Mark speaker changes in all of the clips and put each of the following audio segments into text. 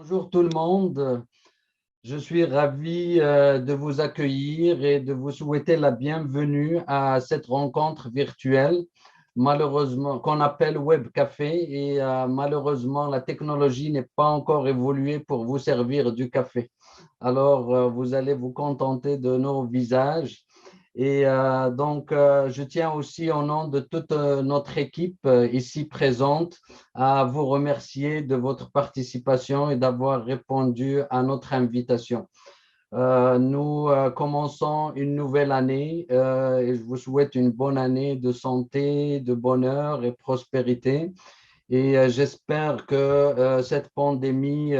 Speaker 1: Bonjour tout le monde. Je suis ravi de vous accueillir et de vous souhaiter la bienvenue à cette rencontre virtuelle, malheureusement, qu'on appelle Web Café. Et malheureusement, la technologie n'est pas encore évoluée pour vous servir du café. Alors, vous allez vous contenter de nos visages. Et je tiens aussi au nom de toute notre équipe ici présente à vous remercier de votre participation et d'avoir répondu à notre invitation. Nous commençons une nouvelle année et je vous souhaite une bonne année de santé, de bonheur et prospérité. Et j'espère que cette pandémie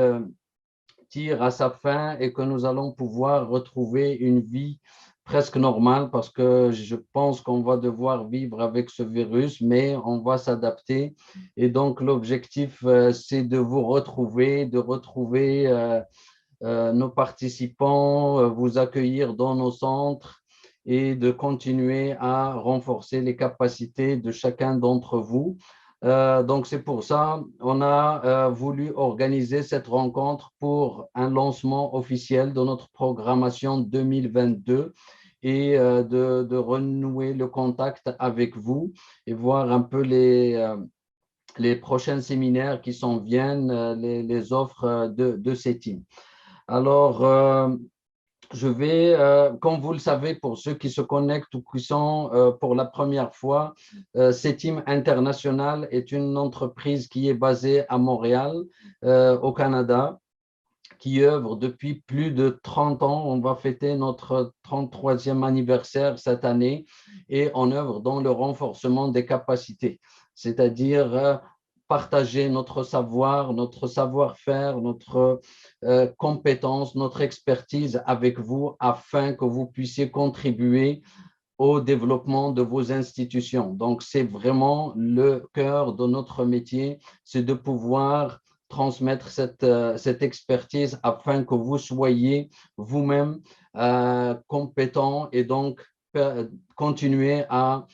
Speaker 1: tire à sa fin et que nous allons pouvoir retrouver une vie presque normale parce que je pense qu'on va devoir vivre avec ce virus, mais on va s'adapter. Et donc, l'objectif, c'est de vous retrouver, de retrouver nos participants, vous accueillir dans nos centres et de continuer à renforcer les capacités de chacun d'entre vous. Donc, c'est pour ça qu'on a voulu organiser cette rencontre pour un lancement officiel de notre programmation 2022 et de renouer le contact avec vous et voir un peu les prochains séminaires qui s'en viennent, les offres de ces teams. Alors, je vais, comme vous le savez, pour ceux qui se connectent ou qui sont pour la première fois, CETIM International est une entreprise qui est basée à Montréal, au Canada, qui œuvre depuis plus de 30 ans. On va fêter notre 33e anniversaire cette année et on œuvre dans le renforcement des capacités, c'est-à-dire partager notre savoir, notre savoir-faire, notre compétence, notre expertise avec vous afin que vous puissiez contribuer au développement de vos institutions. Donc, c'est vraiment le cœur de notre métier, c'est de pouvoir transmettre cette expertise afin que vous soyez vous-même compétent et donc continuer à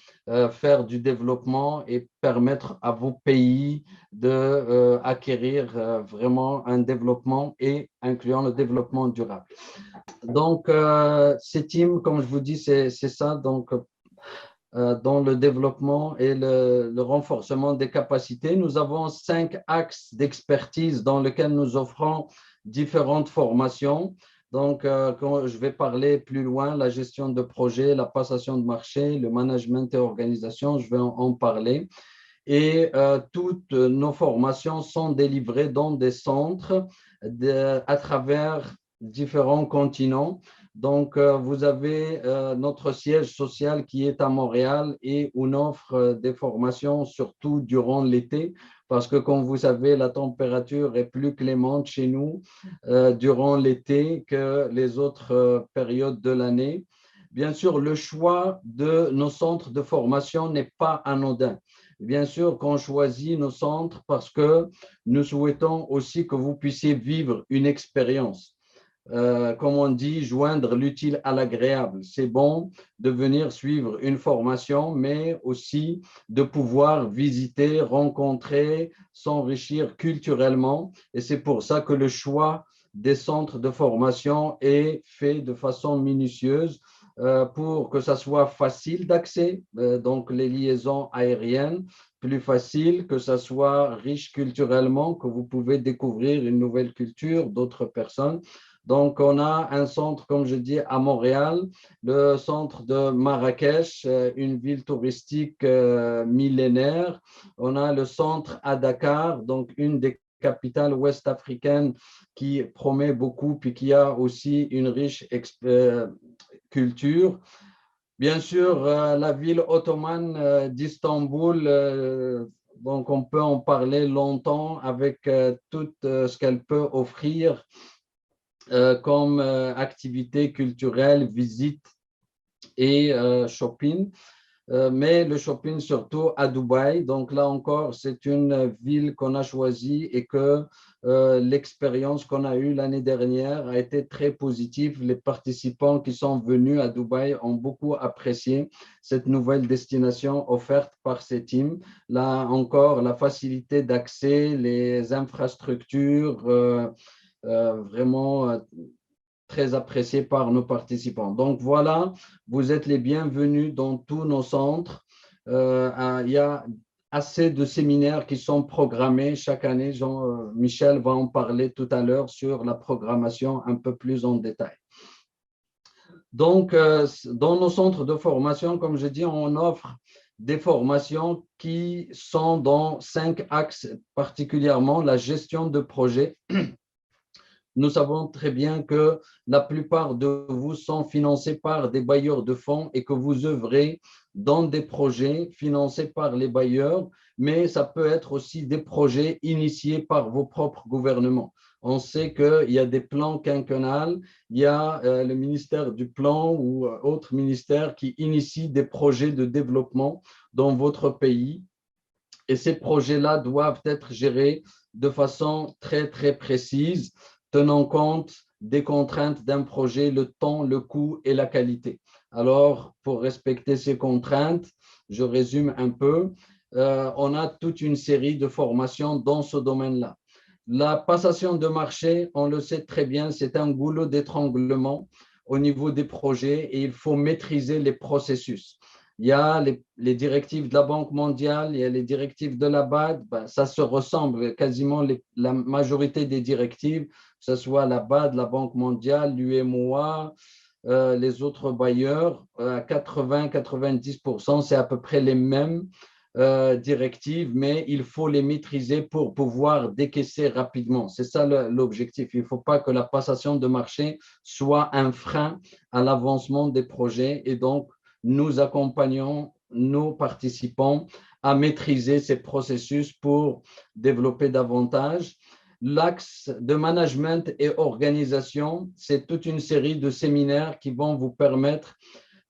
Speaker 1: faire du développement et permettre à vos pays d'acquérir vraiment un développement et incluant le développement durable. Donc, CETIM, comme je vous dis, c'est ça. Donc, dans le développement et le renforcement des capacités, nous avons 5 axes d'expertise dans lesquels nous offrons différentes formations. Donc, quand je vais parler plus loin, la gestion de projet, la passation de marché, le management et organisation, je vais en parler. Et toutes nos formations sont délivrées dans des centres à travers différents continents. Donc, vous avez notre siège social qui est à Montréal et on offre des formations surtout durant l'été parce que, comme vous savez, la température est plus clémente chez nous durant l'été que les autres périodes de l'année. Bien sûr, le choix de nos centres de formation n'est pas anodin. Bien sûr qu'on choisit nos centres parce que nous souhaitons aussi que vous puissiez vivre une expérience. Comme on dit, joindre l'utile à l'agréable. C'est bon de venir suivre une formation, mais aussi de pouvoir visiter, rencontrer, s'enrichir culturellement. Et c'est pour ça que le choix des centres de formation est fait de façon minutieuse pour que ça soit facile d'accès, donc les liaisons aériennes, plus facile, que ça soit riche culturellement, que vous pouvez découvrir une nouvelle culture d'autres personnes. Donc, on a un centre, comme je dis, à Montréal, le centre de Marrakech, une ville touristique millénaire. On a le centre à Dakar, donc une des capitale ouest-africaine qui promet beaucoup, puis qui a aussi une riche culture. Bien sûr, la ville ottomane d'Istanbul, donc on peut en parler longtemps avec tout ce qu'elle peut offrir comme activité culturelle, visite et shopping. Mais le shopping surtout à Dubaï. Donc là encore, c'est une ville qu'on a choisie et que l'expérience qu'on a eue l'année dernière a été très positive. Les participants qui sont venus à Dubaï ont beaucoup apprécié cette nouvelle destination offerte par ces teams. Là encore, la facilité d'accès, les infrastructures vraiment très apprécié par nos participants. Donc voilà, vous êtes les bienvenus dans tous nos centres. Il y a assez de séminaires qui sont programmés chaque année. Michel va en parler tout à l'heure sur la programmation un peu plus en détail. Donc, dans nos centres de formation, comme je dis, on offre des formations qui sont dans 5 axes, particulièrement la gestion de projets. Nous savons très bien que la plupart de vous sont financés par des bailleurs de fonds et que vous œuvrez dans des projets financés par les bailleurs, mais ça peut être aussi des projets initiés par vos propres gouvernements. On sait qu'il y a des plans quinquennals, il y a le ministère du Plan ou autres ministères qui initient des projets de développement dans votre pays. Et ces projets-là doivent être gérés de façon très, très précise, tenant compte des contraintes d'un projet, le temps, le coût et la qualité. Alors, pour respecter ces contraintes, je résume un peu, on a toute une série de formations dans ce domaine-là. La passation de marché, on le sait très bien, c'est un goulot d'étranglement au niveau des projets et il faut maîtriser les processus. Il y a les directives de la Banque mondiale, il y a les directives de la BAD, ça se ressemble quasiment la majorité des directives, que ce soit la BAD, la Banque mondiale, l'UMOA, les autres bailleurs, 80-90%, c'est à peu près les mêmes directives, mais il faut les maîtriser pour pouvoir décaisser rapidement. C'est ça l'objectif. Il ne faut pas que la passation de marché soit un frein à l'avancement des projets et donc nous accompagnons nos participants à maîtriser ces processus pour développer davantage. L'axe de management et organisation, c'est toute une série de séminaires qui vont vous permettre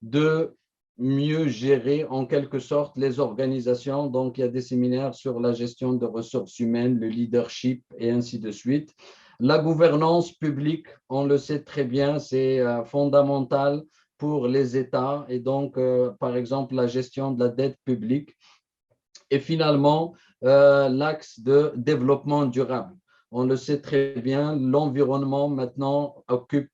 Speaker 1: de mieux gérer en quelque sorte les organisations. Donc, il y a des séminaires sur la gestion de ressources humaines, le leadership et ainsi de suite. La gouvernance publique, on le sait très bien, c'est fondamental pour les États et donc, par exemple, la gestion de la dette publique. Et finalement, l'axe de développement durable. On le sait très bien, l'environnement maintenant occupe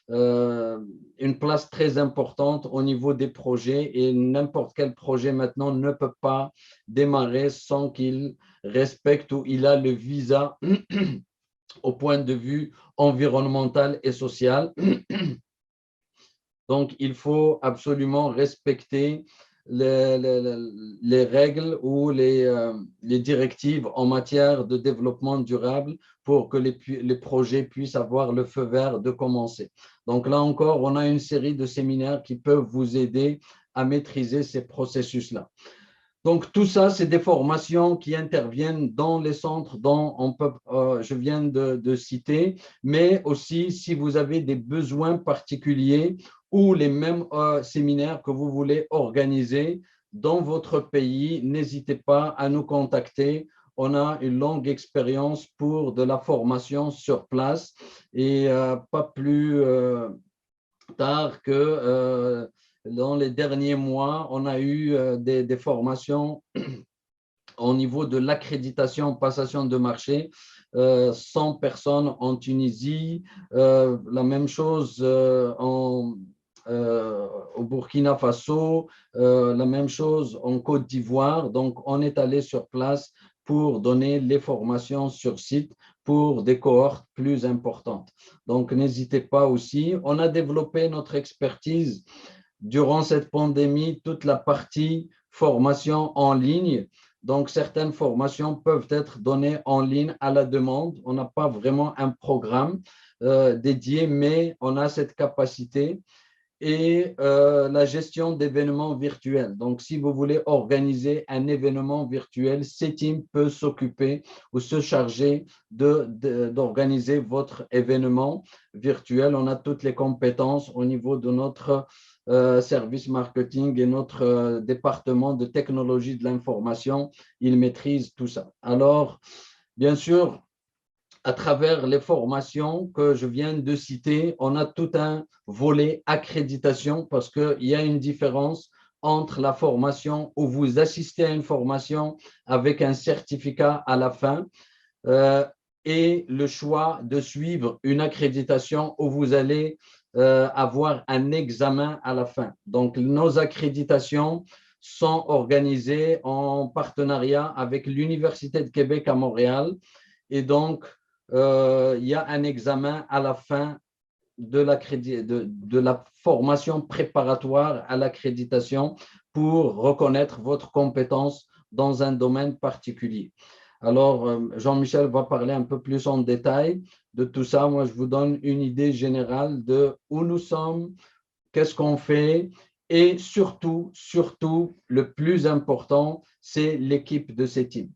Speaker 1: une place très importante au niveau des projets et n'importe quel projet maintenant ne peut pas démarrer sans qu'il respecte ou il a le visa au point de vue environnemental et social. Donc, il faut absolument respecter les règles ou les directives en matière de développement durable pour que les projets puissent avoir le feu vert de commencer. Donc là encore, on a une série de séminaires qui peuvent vous aider à maîtriser ces processus-là. Donc, tout ça, c'est des formations qui interviennent dans les centres dont je viens de citer, mais aussi si vous avez des besoins particuliers ou les mêmes séminaires que vous voulez organiser dans votre pays, n'hésitez pas à nous contacter. On a une longue expérience pour de la formation sur place et pas plus tard que dans les derniers mois, on a eu des formations au niveau de l'accréditation, passation de marché, 100 personnes en Tunisie, la même chose au Burkina Faso, la même chose en Côte d'Ivoire. Donc, on est allé sur place pour donner les formations sur site pour des cohortes plus importantes. Donc, n'hésitez pas aussi. On a développé notre expertise durant cette pandémie, toute la partie formation en ligne. Donc, certaines formations peuvent être données en ligne à la demande. On n'a pas vraiment un programme dédié, mais on a cette capacité. Et la gestion d'événements virtuels. Donc, si vous voulez organiser un événement virtuel, CETIM peut s'occuper ou se charger d'organiser votre événement virtuel. On a toutes les compétences au niveau de notre service marketing et notre département de technologie de l'information. Ils maîtrisent tout ça. Alors, bien sûr, à travers les formations que je viens de citer, on a tout un volet accréditation parce qu'il y a une différence entre la formation où vous assistez à une formation avec un certificat à la fin et le choix de suivre une accréditation où vous allez avoir un examen à la fin. Donc, nos accréditations sont organisées en partenariat avec l'Université de Québec à Montréal. Et donc, il y a un examen à la fin de la formation préparatoire à l'accréditation pour reconnaître votre compétence dans un domaine particulier. Alors, Jean-Michel va parler un peu plus en détail de tout ça. Moi, je vous donne une idée générale de où nous sommes, qu'est-ce qu'on fait et surtout, le plus important, c'est l'équipe de ces teams.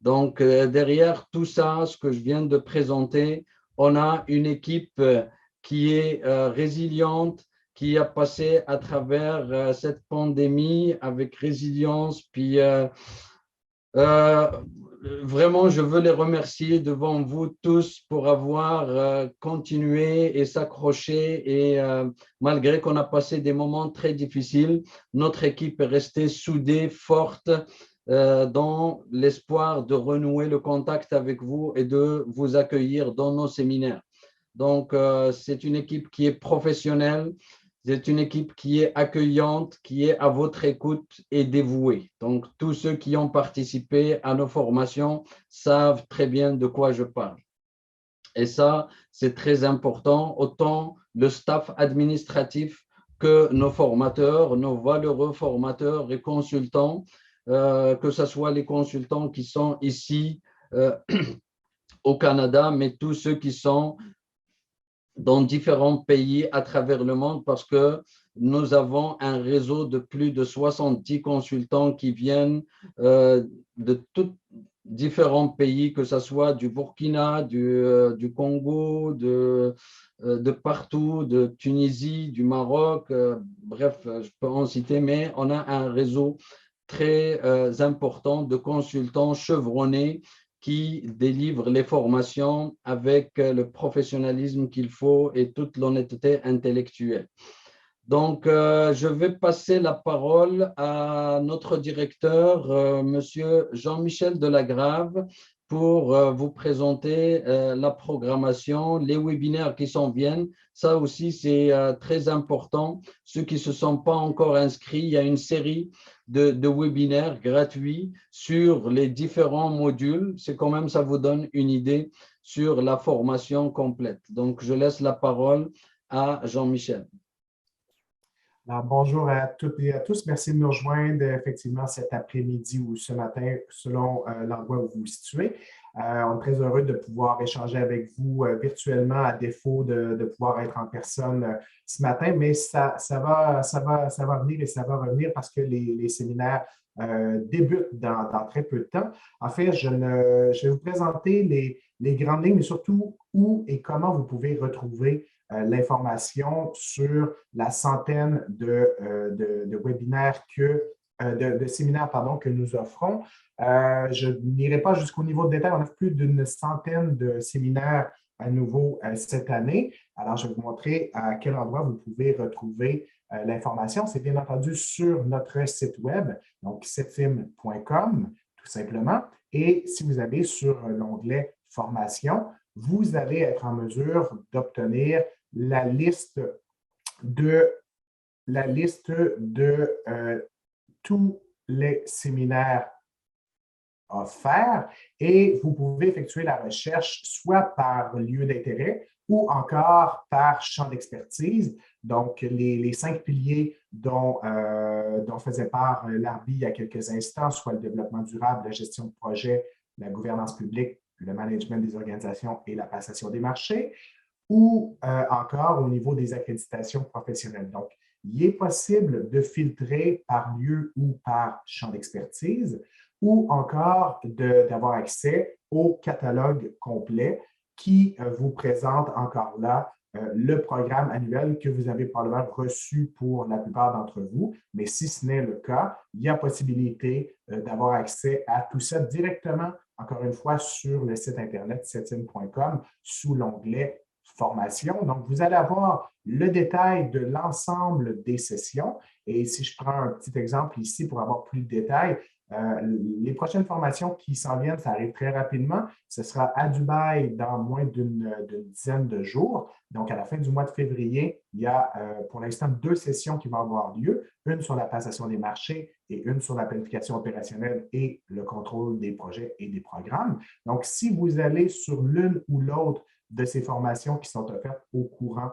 Speaker 1: Donc, derrière tout ça, ce que je viens de présenter, on a une équipe qui est résiliente, qui a passé à travers cette pandémie avec résilience. Puis, euh, vraiment, je veux les remercier devant vous tous pour avoir continué et s'accrocher. Et malgré qu'on a passé des moments très difficiles, notre équipe est restée soudée, forte, dans l'espoir de renouer le contact avec vous et de vous accueillir dans nos séminaires. Donc, c'est une équipe qui est professionnelle, c'est une équipe qui est accueillante, qui est à votre écoute et dévouée. Donc, tous ceux qui ont participé à nos formations savent très bien de quoi je parle. Et ça, c'est très important, autant le staff administratif que nos formateurs, nos valeureux formateurs et consultants, que ce soit les consultants qui sont ici au Canada, mais tous ceux qui sont dans différents pays à travers le monde parce que nous avons un réseau de plus de 70 consultants qui viennent de tous différents pays, que ce soit du Burkina, du Congo, de partout, de Tunisie, du Maroc, bref, je peux en citer, mais on a un réseau très important de consultants chevronnés qui délivrent les formations avec le professionnalisme qu'il faut et toute l'honnêteté intellectuelle. Donc, je vais passer la parole à notre directeur, Monsieur Jean-Michel Delagrave, pour vous présenter la programmation, les webinaires qui s'en viennent. Ça aussi, c'est très important. Ceux qui ne se sont pas encore inscrits, il y a une série de webinaires gratuits sur les différents modules. C'est quand même, ça vous donne une idée sur la formation complète. Donc, je laisse la parole à Jean-Michel.
Speaker 2: Alors, bonjour à toutes et à tous. Merci de nous rejoindre effectivement cet après-midi ou ce matin, selon l'endroit où vous vous situez. On est très heureux de pouvoir échanger avec vous virtuellement à défaut de pouvoir être en personne ce matin, mais ça va venir et ça va revenir parce que les séminaires débutent dans très peu de temps. En fait, je vais vous présenter les grandes lignes, mais surtout où et comment vous pouvez retrouver l'information sur la centaine de webinaires de séminaires que nous offrons. Je n'irai pas jusqu'au niveau de détail. On a plus d'une centaine de séminaires à nouveau cette année. Alors, je vais vous montrer à quel endroit vous pouvez retrouver l'information. C'est bien entendu sur notre site web, donc cefim.com, tout simplement. Et si vous allez sur l'onglet « Formation », vous allez être en mesure d'obtenir la liste de tous les séminaires offerts et vous pouvez effectuer la recherche soit par lieu d'intérêt ou encore par champ d'expertise. Donc, les 5 piliers dont faisait part Larbi il y a quelques instants, soit le développement durable, la gestion de projet, la gouvernance publique, le management des organisations et la passation des marchés, ou encore au niveau des accréditations professionnelles. Donc, il est possible de filtrer par lieu ou par champ d'expertise ou encore d'avoir accès au catalogue complet qui vous présente encore là le programme annuel que vous avez probablement reçu pour la plupart d'entre vous. Mais si ce n'est le cas, il y a possibilité d'avoir accès à tout ça directement, encore une fois, sur le site Internet cefim.com sous l'onglet formation. Donc, vous allez avoir le détail de l'ensemble des sessions. Et si je prends un petit exemple ici pour avoir plus de détails, les prochaines formations qui s'en viennent, ça arrive très rapidement. Ce sera à Dubaï dans moins d'une dizaine de jours. Donc, à la fin du mois de février, il y a pour l'instant 2 sessions qui vont avoir lieu, une sur la passation des marchés et une sur la planification opérationnelle et le contrôle des projets et des programmes. Donc, si vous allez sur l'une ou l'autre de ces formations qui sont offertes au courant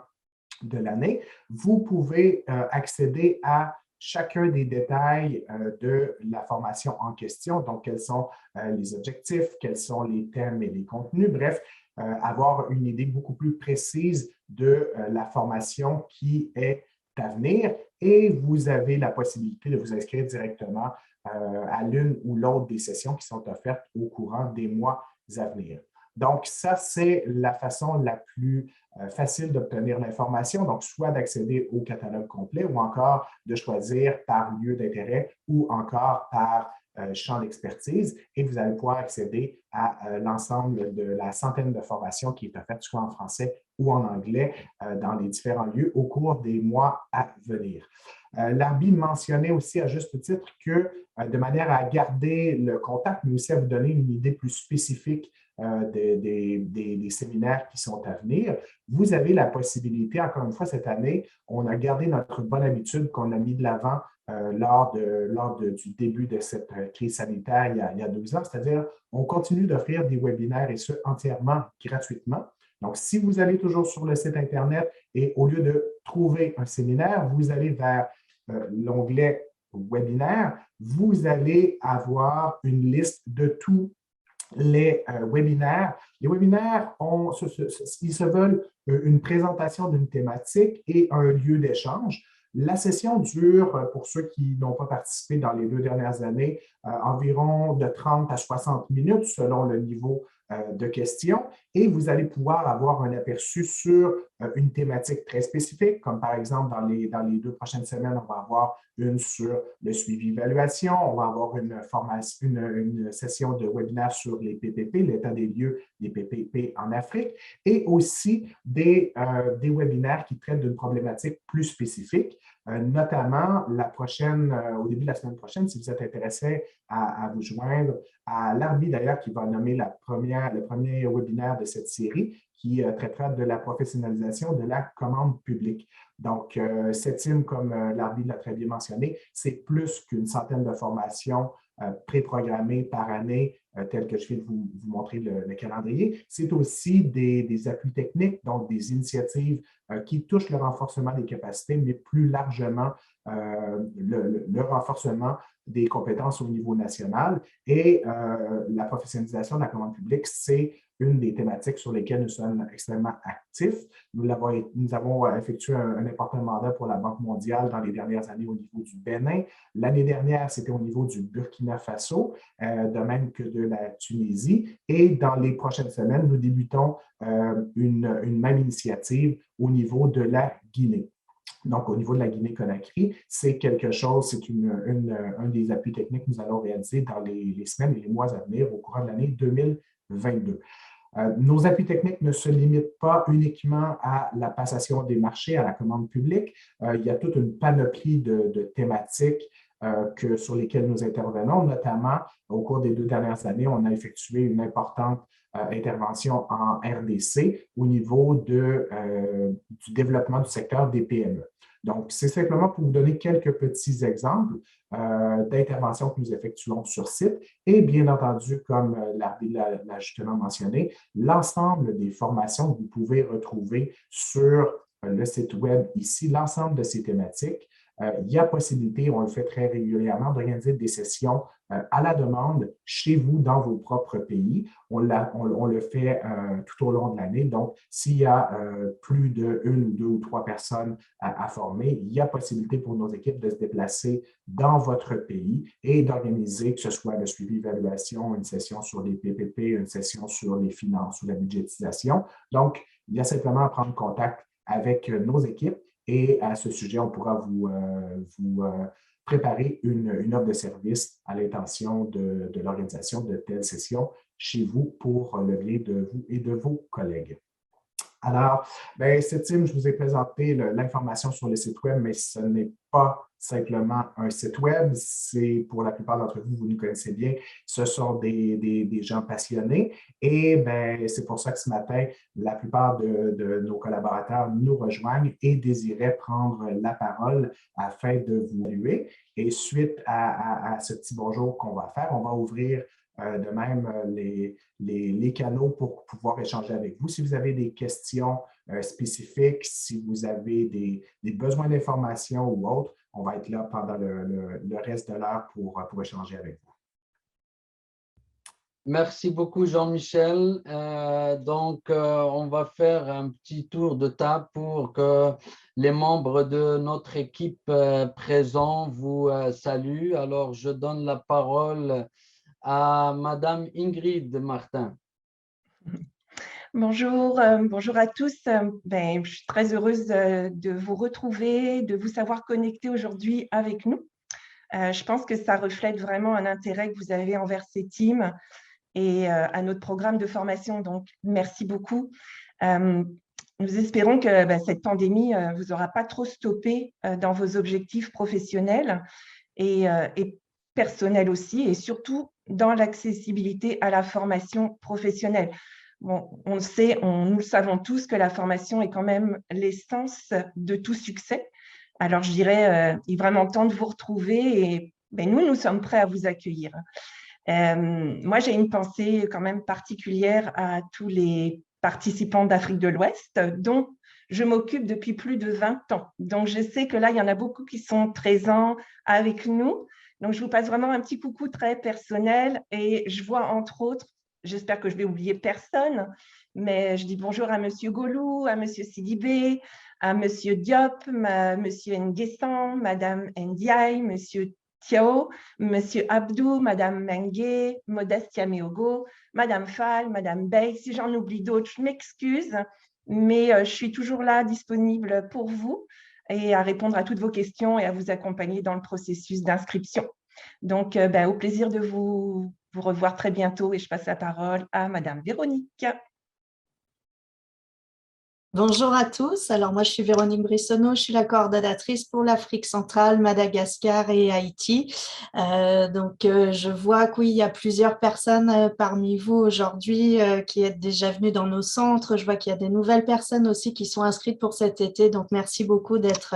Speaker 2: de l'année, vous pouvez accéder à chacun des détails de la formation en question. Donc, quels sont les objectifs, quels sont les thèmes et les contenus. Bref, avoir une idée beaucoup plus précise de la formation qui est à venir. Et vous avez la possibilité de vous inscrire directement à l'une ou l'autre des sessions qui sont offertes au courant des mois à venir. Donc, ça, c'est la façon la plus facile d'obtenir l'information, donc soit d'accéder au catalogue complet ou encore de choisir par lieu d'intérêt ou encore par champ d'expertise et vous allez pouvoir accéder à l'ensemble de la centaine de formations qui est offerte soit en français ou en anglais dans les différents lieux au cours des mois à venir. Larbi mentionnait aussi à juste titre que de manière à garder le contact, mais aussi à vous donner une idée plus spécifique des séminaires qui sont à venir. Vous avez la possibilité, encore une fois, cette année, on a gardé notre bonne habitude qu'on a mis de l'avant lors du début de cette crise sanitaire il y a 2 ans, c'est-à-dire on continue d'offrir des webinaires et ce, entièrement gratuitement. Donc, si vous allez toujours sur le site Internet et au lieu de trouver un séminaire, vous allez vers l'onglet webinaire, vous allez avoir une liste de tous les webinaires. Les webinaires, ils se veulent une présentation d'une thématique et un lieu d'échange. La session dure, pour ceux qui n'ont pas participé dans les 2 dernières années, environ de 30 à 60 minutes selon le niveau de questions et vous allez pouvoir avoir un aperçu sur une thématique très spécifique, comme par exemple dans les 2 prochaines semaines, on va avoir une sur le suivi-évaluation, on va avoir une session de webinaire sur les PPP, l'état des lieux des PPP en Afrique, et aussi des webinaires qui traitent d'une problématique plus spécifique, notamment au début de la semaine prochaine, si vous êtes intéressé à vous joindre à l'ARBI d'ailleurs, qui va nommer le premier webinaire de cette série, qui traitera de la professionnalisation de la commande publique. Donc, CETIM, comme l'ARBI l'a très bien mentionné, c'est plus qu'une centaine de formations préprogrammées par année, telles que je viens de vous montrer le calendrier. C'est aussi des appuis techniques, donc des initiatives qui touchent le renforcement des capacités, mais plus largement le renforcement des compétences au niveau national. Et la professionnalisation de la commande publique, c'est une des thématiques sur lesquelles nous sommes extrêmement actifs. Nous avons effectué un important mandat pour la Banque mondiale dans les dernières années au niveau du Bénin. L'année dernière, c'était au niveau du Burkina Faso, de même que de la Tunisie. Et dans les prochaines semaines, nous débutons une même initiative au niveau de la Guinée. Donc, au niveau de la Guinée-Conakry, c'est quelque chose, c'est un des appuis techniques que nous allons réaliser dans les semaines et les mois à venir au courant de l'année 2022. Nos appuis techniques ne se limitent pas uniquement à la passation des marchés, à la commande publique. Il y a toute une panoplie de thématiques sur lesquelles nous intervenons, notamment au cours des 2 dernières années, on a effectué une importante intervention en RDC au niveau du développement du secteur des PME. Donc, c'est simplement pour vous donner quelques petits exemples d'interventions que nous effectuons sur site et bien entendu, comme l'ARBI l'a justement mentionné, l'ensemble des formations que vous pouvez retrouver sur le site web ici, l'ensemble de ces thématiques. Il y a possibilité, on le fait très régulièrement, d'organiser des sessions à la demande chez vous dans vos propres pays. On le fait tout au long de l'année. Donc, s'il y a plus de 1 ou 2 ou 3 personnes à former, il y a possibilité pour nos équipes de se déplacer dans votre pays et d'organiser, que ce soit le suivi évaluation, une session sur les PPP, une session sur les finances ou la budgétisation. Donc, il y a simplement à prendre contact avec nos équipes. Et à ce sujet, on pourra vous préparer une offre de service à l'intention de l'organisation de telles sessions chez vous pour le bien de vous et de vos collègues. Alors, ben, CETIM, je vous ai présenté l'information sur le site web, mais ce n'est pas simplement un site web. C'est, pour la plupart d'entre vous, vous nous connaissez bien, ce sont des gens passionnés. Et ben, c'est pour ça que ce matin, la plupart de nos collaborateurs nous rejoignent et désiraient prendre la parole afin de vous saluer. Et suite à ce petit bonjour qu'on va faire, on va ouvrir de même les canaux pour pouvoir échanger avec vous. Si vous avez des questions spécifiques, si vous avez des besoins d'informations ou autres, on va être là pendant le reste de l'heure pour échanger avec vous.
Speaker 1: Merci beaucoup, Jean-Michel. On va faire un petit tour de table pour que les membres de notre équipe présents vous saluent. Alors, je donne la parole à Madame Ingrid Martin.
Speaker 3: Bonjour, bonjour à tous. Je suis très heureuse de vous retrouver, de vous savoir connecter aujourd'hui avec nous. Je pense que ça reflète vraiment un intérêt que vous avez envers CETIM et à notre programme de formation. Donc, merci beaucoup. Nous espérons que cette pandémie ne vous aura pas trop stoppé dans vos objectifs professionnels et personnels aussi, et surtout dans l'accessibilité à la formation professionnelle. Bon, on le sait, nous le savons tous que la formation est quand même l'essence de tout succès. Alors, je dirais, il est vraiment temps de vous retrouver et nous sommes prêts à vous accueillir. Moi, j'ai une pensée quand même particulière à tous les participants d'Afrique de l'Ouest, dont je m'occupe depuis plus de 20 ans. Donc, je sais que là, il y en a beaucoup qui sont présents avec nous. Donc, je vous passe vraiment un petit coucou très personnel et je vois entre autres, j'espère que je vais oublier personne, mais je dis bonjour à Monsieur Golou, à Monsieur Sidibé, à Monsieur Diop, Monsieur Nguessan, Madame Ndiaye, Monsieur Thiao, Monsieur Abdou, Madame Mengue, Modestia Meogo, Madame Fall, Madame Bey. Si j'en oublie d'autres, je m'excuse, mais je suis toujours là, disponible pour vous et à répondre à toutes vos questions et à vous accompagner dans le processus d'inscription. Donc, au plaisir de vous revoir très bientôt et je passe la parole à Madame Véronique.
Speaker 4: Bonjour à tous. Alors moi, je suis Véronique Brissonneau, je suis la coordonnatrice pour l'Afrique centrale, Madagascar et Haïti. Je vois qu'il y a plusieurs personnes parmi vous aujourd'hui qui êtes déjà venues dans nos centres. Je vois qu'il y a des nouvelles personnes aussi qui sont inscrites pour cet été. Donc, merci beaucoup d'être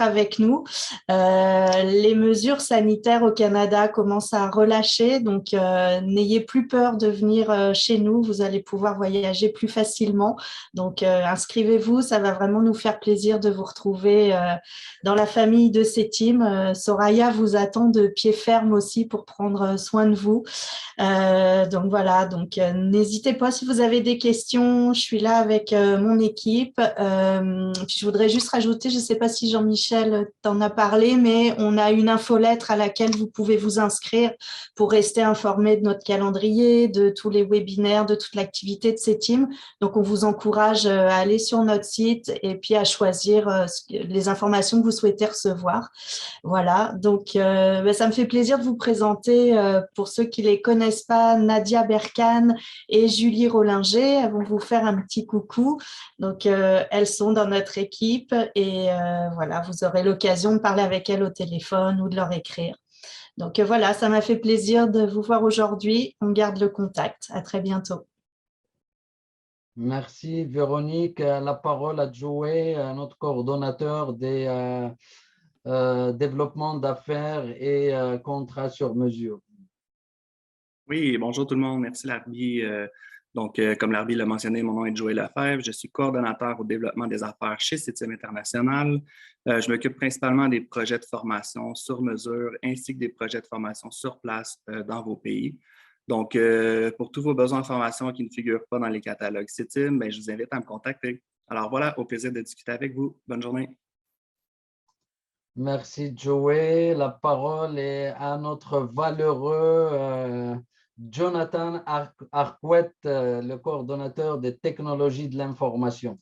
Speaker 4: avec nous. Les mesures sanitaires au Canada commencent à relâcher. Donc, n'ayez plus peur de venir chez nous. Vous allez pouvoir voyager plus facilement. Donc, inscrivez-vous, ça va vraiment nous faire plaisir de vous retrouver dans la famille de CETIM. Soraya vous attend de pied ferme aussi pour prendre soin de vous. N'hésitez pas si vous avez des questions, je suis là avec mon équipe. Puis je voudrais juste rajouter, je ne sais pas si Jean-Michel t'en a parlé, mais on a une infolettre à laquelle vous pouvez vous inscrire pour rester informé de notre calendrier, de tous les webinaires, de toute l'activité de CETIM. Donc, on vous encourage à aller sur notre site et puis à choisir les informations que vous souhaitez recevoir. Voilà, donc ça me fait plaisir de vous présenter, pour ceux qui ne les connaissent pas, Nadia Berkane et Julie Rollinger. Elles vont vous faire un petit coucou. Donc, elles sont dans notre équipe et voilà, vous aurez l'occasion de parler avec elles au téléphone ou de leur écrire. Donc, voilà, ça m'a fait plaisir de vous voir aujourd'hui. On garde le contact. À très bientôt.
Speaker 1: Merci Véronique. La parole à Joey, notre coordonnateur des développements d'affaires et contrats sur mesure.
Speaker 5: Oui, bonjour tout le monde. Merci Larbi. Comme Larbi l'a mentionné, mon nom est Joey Lefebvre. Je suis coordonnateur au développement des affaires chez CETIM International. Je m'occupe principalement des projets de formation sur mesure ainsi que des projets de formation sur place dans vos pays. Donc, pour tous vos besoins de formation qui ne figurent pas dans les catalogues CETIM, je vous invite à me contacter. Alors voilà, au plaisir de discuter avec vous. Bonne journée.
Speaker 1: Merci Joey. La parole est à notre valeureux Jonathan Arquette, le coordonnateur des technologies de l'information.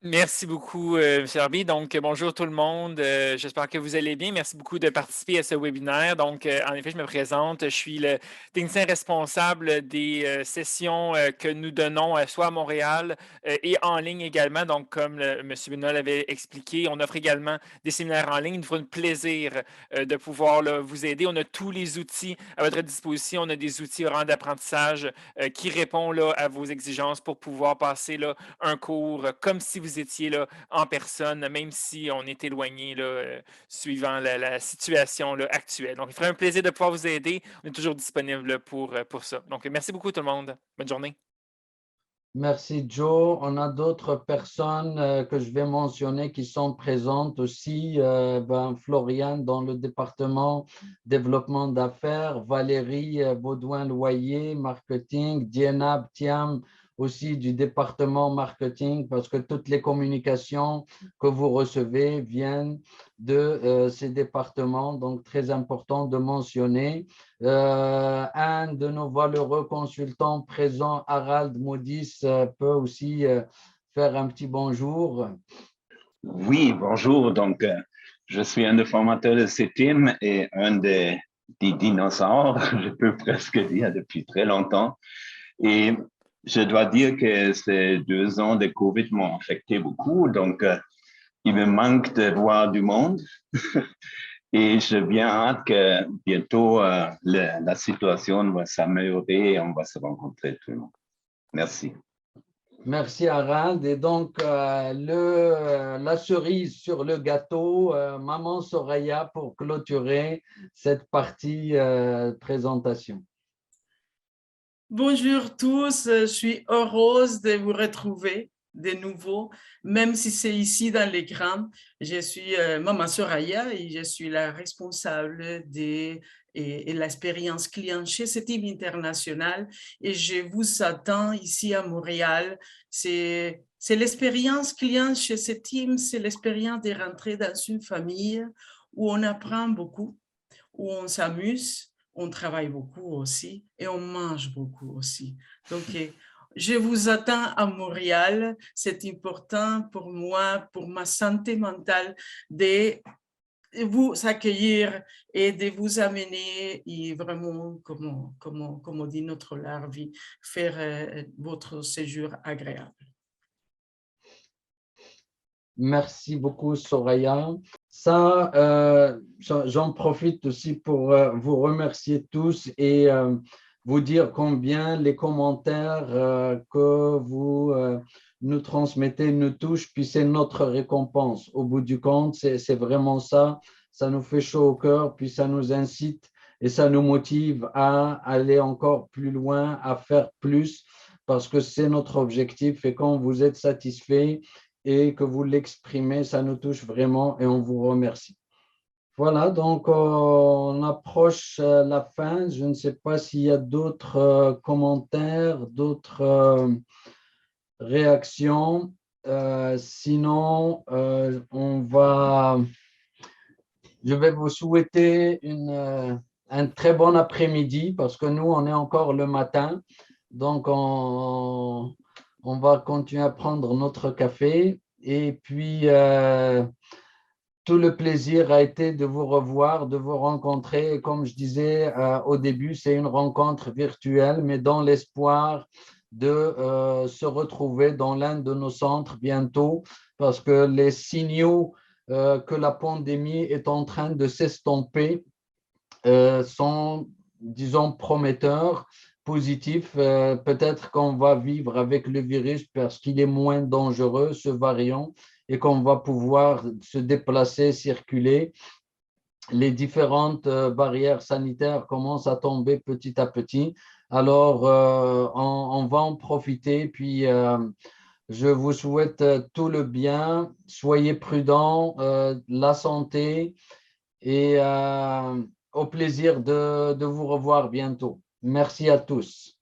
Speaker 6: Merci beaucoup, M. Harvey. Donc, bonjour tout le monde. J'espère que vous allez bien. Merci beaucoup de participer à ce webinaire. Donc, en effet, je me présente. Je suis le technicien responsable des sessions que nous donnons soit à Montréal et en ligne également. Donc, comme M. Benoît l'avait expliqué, on offre également des séminaires en ligne. Il nous fera un plaisir de pouvoir vous aider. On a tous les outils à votre disposition. On a des outils vraiment d'apprentissage qui répondent à vos exigences pour pouvoir passer un cours comme si vous étiez là, en personne, même si on est éloigné suivant la situation actuelle. Donc, il ferait un plaisir de pouvoir vous aider. On est toujours disponible pour ça. Donc, merci beaucoup tout le monde. Bonne journée.
Speaker 1: Merci Joe. On a d'autres personnes que je vais mentionner qui sont présentes aussi. Floriane dans le département développement d'affaires, Valérie Baudouin-Loyer, marketing, Dienab Thiam aussi du département marketing parce que toutes les communications que vous recevez viennent de ces départements, donc très important de mentionner. Un de nos valeureux consultants présents, Harald Modis, peut aussi faire un petit bonjour.
Speaker 7: Oui, bonjour. Donc, je suis un des formateurs de CETIM et un des dinosaures, je peux presque dire, depuis très longtemps. Et je dois dire que ces 2 ans de COVID m'ont affecté beaucoup. Donc, il me manque de voir du monde. Et j'ai bien hâte que bientôt la situation va s'améliorer et on va se rencontrer tout le monde. Merci.
Speaker 1: Merci Harald. Et donc, la cerise sur le gâteau, Maman Soraya pour clôturer cette partie présentation.
Speaker 8: Bonjour tous, je suis heureuse de vous retrouver de nouveau, même si c'est ici dans l'écran. Je suis Maman Soraya et je suis la responsable de l'expérience client chez CETIM International et je vous attends ici à Montréal. C'est l'expérience client chez CETIM, c'est l'expérience de rentrer dans une famille où on apprend beaucoup, où on s'amuse, on travaille beaucoup aussi et on mange beaucoup aussi. Donc, je vous attends à Montréal. C'est important pour moi, pour ma santé mentale, de vous accueillir et de vous amener et vraiment, comme on dit notre Larvi, faire votre séjour agréable.
Speaker 1: Merci beaucoup, Soraya. J'en profite aussi pour vous remercier tous et vous dire combien les commentaires que vous nous transmettez nous touchent, puis c'est notre récompense. Au bout du compte, c'est vraiment ça. Ça nous fait chaud au cœur, puis ça nous incite et ça nous motive à aller encore plus loin, à faire plus, parce que c'est notre objectif. Et quand vous êtes satisfait, et que vous l'exprimez, ça nous touche vraiment et on vous remercie. Voilà, donc on approche la fin. Je ne sais pas s'il y a d'autres commentaires, d'autres réactions. Sinon, je vais vous souhaiter un très bon après-midi parce que nous, on est encore le matin. Donc, on va continuer à prendre notre café et puis tout le plaisir a été de vous revoir, de vous rencontrer. Et comme je disais au début, c'est une rencontre virtuelle, mais dans l'espoir de se retrouver dans l'un de nos centres bientôt parce que les signaux que la pandémie est en train de s'estomper sont, disons, prometteurs, positifs. Peut-être qu'on va vivre avec le virus parce qu'il est moins dangereux, ce variant, et qu'on va pouvoir se déplacer, circuler. Les différentes barrières sanitaires commencent à tomber petit à petit. Alors, on va en profiter. Puis, je vous souhaite tout le bien. Soyez prudents, la santé et au plaisir de vous revoir bientôt. Merci à tous.